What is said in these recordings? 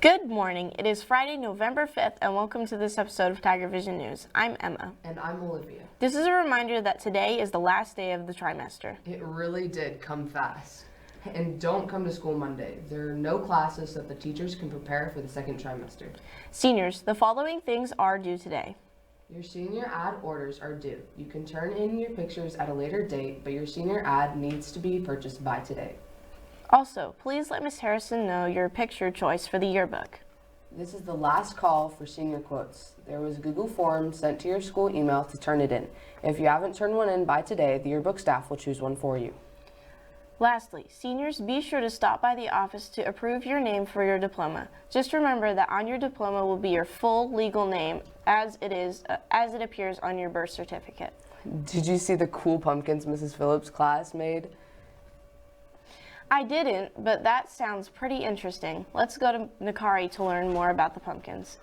Good morning. It is Friday, November 5th, and welcome to this episode of TigerVision News. I'm Emma. And I'm Olivia. This is a reminder that today is the last day of the trimester. It really did come fast. And don't come to school Monday. There are no classes so that the teachers can prepare for the second trimester. Seniors, the following things are due today. Your senior ad orders are due. You can turn in your pictures at a later date, but your senior ad needs to be purchased by today. Also, please let Ms. Harrison know your picture choice for the yearbook. This is the last call for senior quotes. There was a Google form sent to your school email to turn it in. If you haven't turned one in by today, the yearbook staff will choose one for you. Lastly, seniors, be sure to stop by the office to approve your name for your diploma. Just remember that on your diploma will be your full legal name as it appears on your birth certificate. Did you see the cool pumpkins Mrs. Phillips' class made? I didn't, but that sounds pretty interesting. Let's go to Nakariee to learn more about the pumpkins.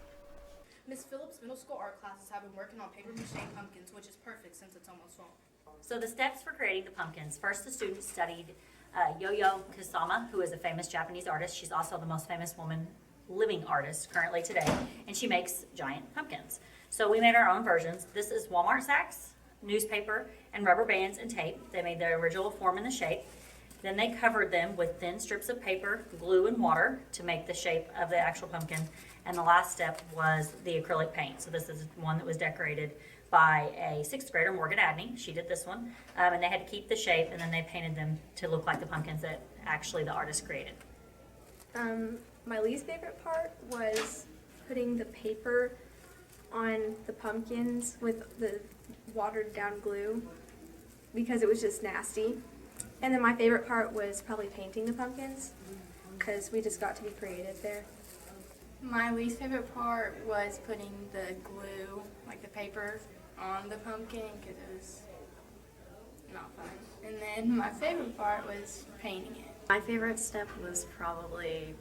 Miss Phillips' middle school art classes have been working on paper mache pumpkins, which is perfect since it's almost fall. So the steps for creating the pumpkins. First, the students studied Yo-Yo Kusama, who is a famous Japanese artist. She's also the most famous woman living artist currently today, and she makes giant pumpkins. So we made our own versions. This is Walmart sacks, newspaper, and rubber bands and tape. They made the original form and the shape. Then they covered them with thin strips of paper, glue, and water to make the shape of the actual pumpkin. And the last step was the acrylic paint. So this is one that was decorated by a 6th grader, Morgan Adney. She did this one. And they had to keep the shape, and then they painted them to look like the pumpkins that actually the artist created. My least favorite part was putting the paper on the pumpkins with the watered down glue because it was just nasty. And then my favorite part was probably painting the pumpkins because we just got to be creative there. My least favorite part was putting the glue, like the paper, on the pumpkin because it was not fun. And then my favorite part was painting it. My favorite step was probably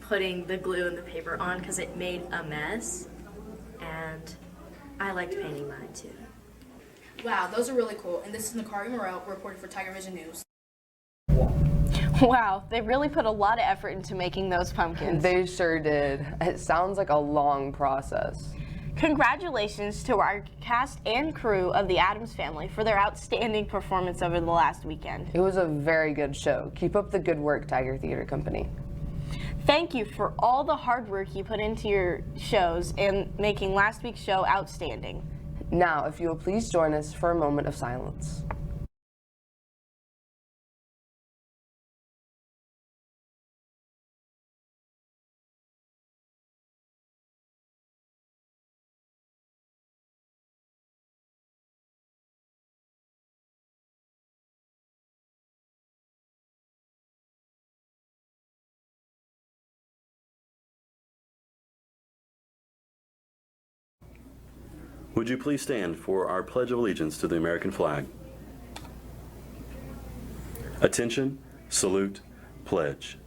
putting the glue and the paper on because it made a mess, and I liked painting mine too. Wow, those are really cool. And this is Nakariee Morrell reporting for TigerVision News. Wow, they really put a lot of effort into making those pumpkins. They sure did. It sounds like a long process. Congratulations to our cast and crew of the Addams Family for their outstanding performance over the last weekend. It was a very good show. Keep up the good work, Tiger Theater Company. Thank you for all the hard work you put into your shows and making last week's show outstanding. Now, if you will please join us for a moment of silence. Would you please stand for our Pledge of Allegiance to the American flag? Attention, salute, pledge.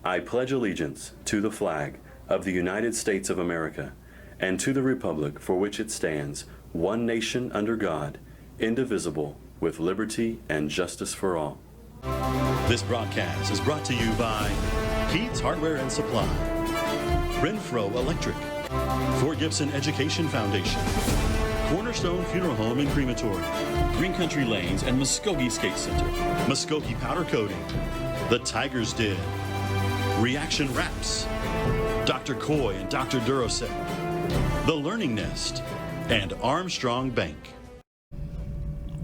I pledge allegiance to the flag of the United States of America and to the republic for which it stands, one nation under God, indivisible, with liberty and justice for all. This broadcast is brought to you by Keith's Hardware and Supply, Renfro Electric, Fort Gibson Education Foundation, Cornerstone Funeral Home and Crematory, Green Country Lanes and Muskogee Skate Center, Muskogee Powder Coating, The Tigers Den, Reaction Wraps, Dr. Coy and Dr. Duracell, The Learning Nest, and Armstrong Bank.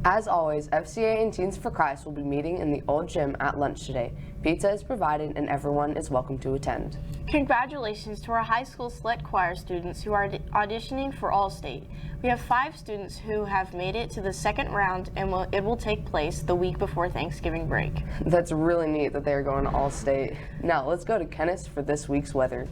As always, FCA and Teens for Christ will be meeting in the old gym at lunch today. Pizza is provided and everyone is welcome to attend. Congratulations to our high school select choir students who are auditioning for All-State. We have 5 students who have made it to the second round, and it will take place the week before Thanksgiving break. That's really neat that they are going to All-State. Now let's go to Kennis for this week's weather.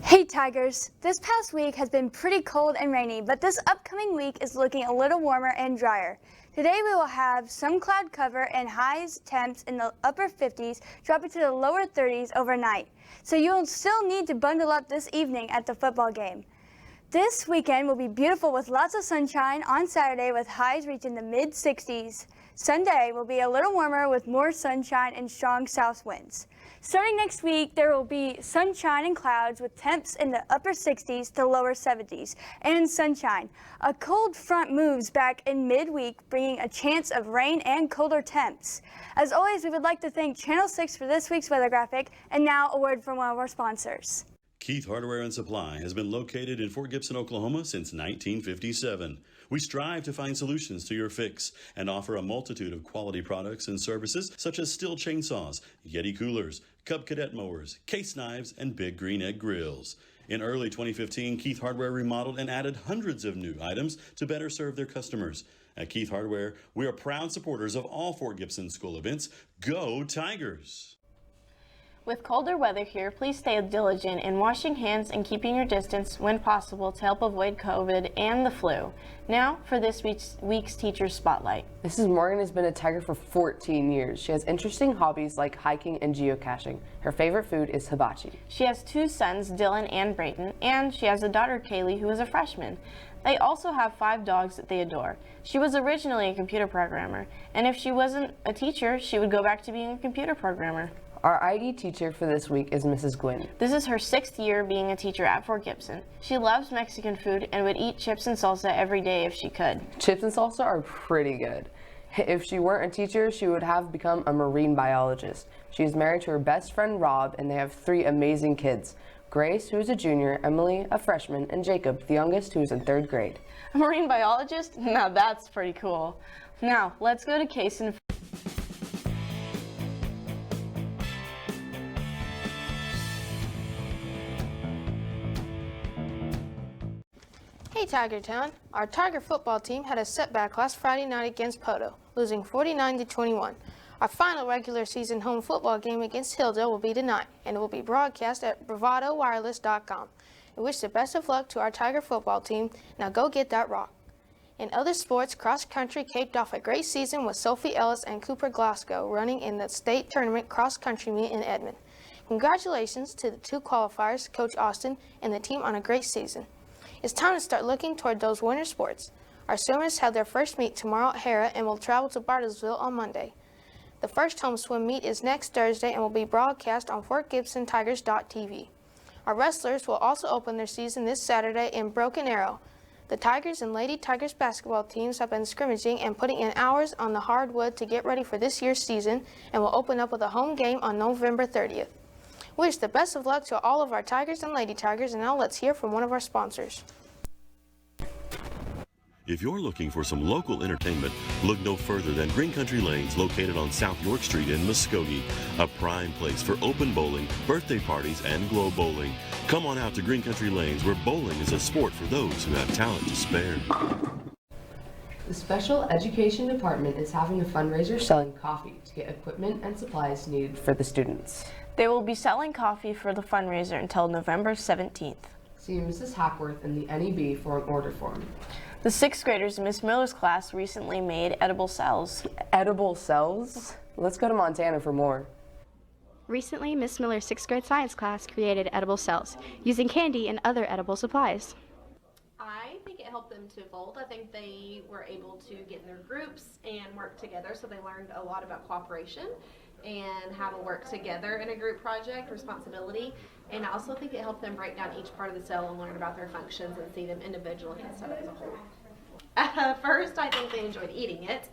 Hey Tigers! This past week has been pretty cold and rainy, but this upcoming week is looking a little warmer and drier. Today we will have some cloud cover and highs temps in the upper 50s, dropping to the lower 30s overnight. So you will still need to bundle up this evening at the football game. This weekend will be beautiful with lots of sunshine on Saturday with highs reaching the mid-60s. Sunday will be a little warmer with more sunshine and strong south winds. Starting next week, there will be sunshine and clouds with temps in the upper 60s to lower 70s and sunshine. A cold front moves back in midweek, bringing a chance of rain and colder temps. As always, we would like to thank Channel 6 for this week's weather graphic, and now a word from one of our sponsors. Keith Hardware and Supply has been located in Fort Gibson, Oklahoma since 1957. We strive to find solutions to your fix and offer a multitude of quality products and services such as Stihl chainsaws, Yeti coolers, Cub Cadet mowers, case knives, and Big Green Egg grills. In early 2015, Keith Hardware remodeled and added hundreds of new items to better serve their customers. At Keith Hardware, we are proud supporters of all Fort Gibson school events. Go Tigers! With colder weather here, please stay diligent in washing hands and keeping your distance when possible to help avoid COVID and the flu. Now for this week's Teacher Spotlight. Mrs. Morgan has been a Tiger for 14 years. She has interesting hobbies like hiking and geocaching. Her favorite food is hibachi. She has two sons, Dylan and Brayton, and she has a daughter, Kaylee, who is a freshman. They also have 5 dogs that they adore. She was originally a computer programmer, and if she wasn't a teacher, she would go back to being a computer programmer. Our ID teacher for this week is Mrs. Gwynn. This is her 6th year being a teacher at Fort Gibson. She loves Mexican food and would eat chips and salsa every day if she could. Chips and salsa are pretty good. If she weren't a teacher, she would have become a marine biologist. She is married to her best friend Rob, and they have 3 amazing kids. Grace, who is a junior, Emily, a freshman, and Jacob, the youngest, who is in 3rd grade. A marine biologist? Now that's pretty cool. Now, let's go to Kacen. Hey Tiger Town, our Tiger football team had a setback last Friday night against Poto, losing 49-21. Our final regular season home football game against Hildale will be tonight, and it will be broadcast at bravadowireless.com. We wish the best of luck to our Tiger football team. Now go get that rock. In other sports, cross country capped off a great season with Sophie Ellis and Cooper Glasgow running in the state tournament cross country meet in Edmond. Congratulations to the 2 qualifiers, Coach Austin, and the team on a great season. It's time to start looking toward those winter sports. Our swimmers have their first meet tomorrow at Hera and will travel to Bartlesville on Monday. The first home swim meet is next Thursday and will be broadcast on FortGibsonTigers.tv. Our wrestlers will also open their season this Saturday in Broken Arrow. The Tigers and Lady Tigers basketball teams have been scrimmaging and putting in hours on the hardwood to get ready for this year's season and will open up with a home game on November 30th. We wish the best of luck to all of our Tigers and Lady Tigers, and now let's hear from one of our sponsors. If you're looking for some local entertainment, look no further than Green Country Lanes, located on South York Street in Muskogee, a prime place for open bowling, birthday parties, and glow bowling. Come on out to Green Country Lanes, where bowling is a sport for those who have talent to spare. The Special Education Department is having a fundraiser selling coffee to get equipment and supplies needed for the students. They will be selling coffee for the fundraiser until November 17th. See Mrs. Hackworth in the NEB for an order form. The 6th graders in Miss Miller's class recently made edible cells. Edible cells? Let's go to Montana for more. Recently, Miss Miller's 6th grade science class created edible cells using candy and other edible supplies. I think it helped them to fold. I think they were able to get in their groups and work together, so they learned a lot about cooperation and how to work together in a group project, responsibility. And I also think it helped them break down each part of the cell and learn about their functions and see them individually instead of as a whole. First, I think they enjoyed eating it.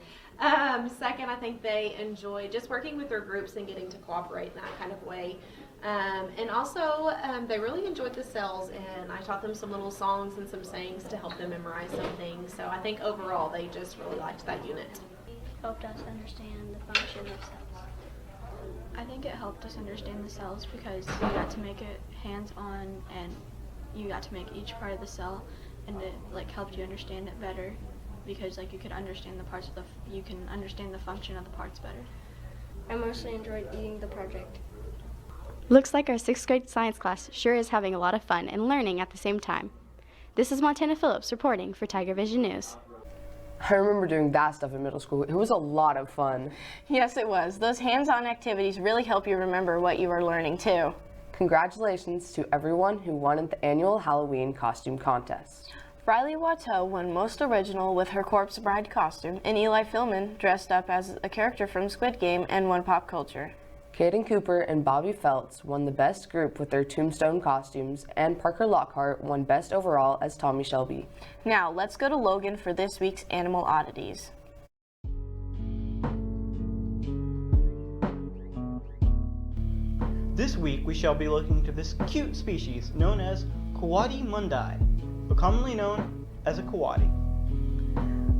Second, I think they enjoyed just working with their groups and getting to cooperate in that kind of way. And also, they really enjoyed the cells, and I taught them some little songs and some sayings to help them memorize some things. So I think overall, they just really liked that unit. Helped us understand the function of cells. I think it helped us understand the cells because you got to make it hands-on, and you got to make each part of the cell, and it helped you understand it better because you could understand the parts of you can understand the function of the parts better. I mostly enjoyed eating the project. Looks like our 6th grade science class sure is having a lot of fun and learning at the same time. This is Montanna Phillips reporting for TigerVision News. I remember doing that stuff in middle school. It was a lot of fun. Yes, it was. Those hands-on activities really help you remember what you were learning too. Congratulations to everyone who won at the annual Halloween costume contest. Riley Watteau won Most Original with her Corpse Bride costume, and Eli Philman dressed up as a character from Squid Game and won Pop Culture. Caden Cooper and Bobby Feltz won the Best Group with their Tombstone costumes, and Parker Lockhart won Best Overall as Tommy Shelby. Now, let's go to Logan for this week's Animal Oddities. This week we shall be looking to this cute species known as Coati mundii, but commonly known as a coati.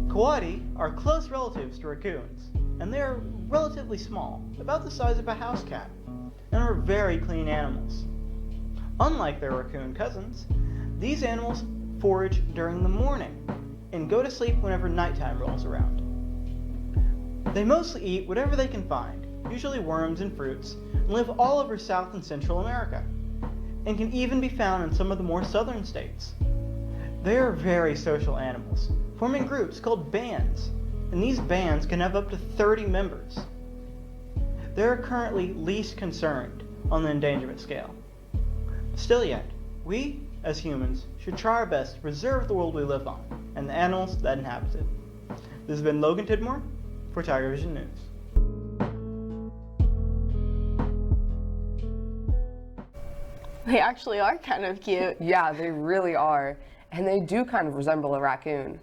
Coati are close relatives to raccoons, and they are relatively small, about the size of a house cat, and are very clean animals. Unlike their raccoon cousins, these animals forage during the morning and go to sleep whenever nighttime rolls around. They mostly eat whatever they can find, usually worms and fruits, and live all over South and Central America, and can even be found in some of the more southern states. They are very social animals, forming groups called bands, and these bands can have up to 30 members. They are currently least concerned on the endangerment scale. Still yet, we, as humans, should try our best to preserve the world we live on, and the animals that inhabit it. This has been Logan Tidmore for TigerVision News. They actually are kind of cute. Yeah, they really are, and they do kind of resemble a raccoon.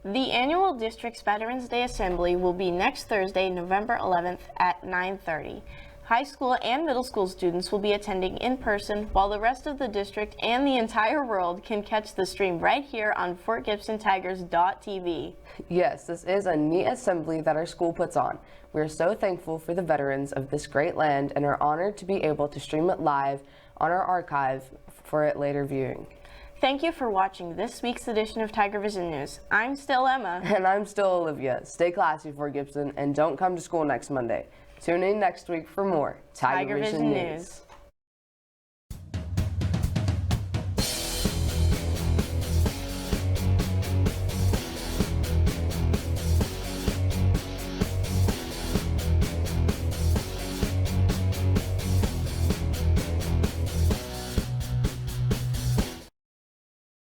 The annual District's Veterans Day Assembly will be next Thursday, November 11th at 9:30. High school and middle school students will be attending in person, while the rest of the district and the entire world can catch the stream right here on FortGibsonTigers.tv. Yes, this is a neat assembly that our school puts on. We are so thankful for the veterans of this great land and are honored to be able to stream it live on our archive for it later viewing. Thank you for watching this week's edition of TigerVision News. I'm still Emma. And I'm still Olivia. Stay classy, Fort Gibson, and don't come to school next Monday. Tune in next week for more TigerVision News.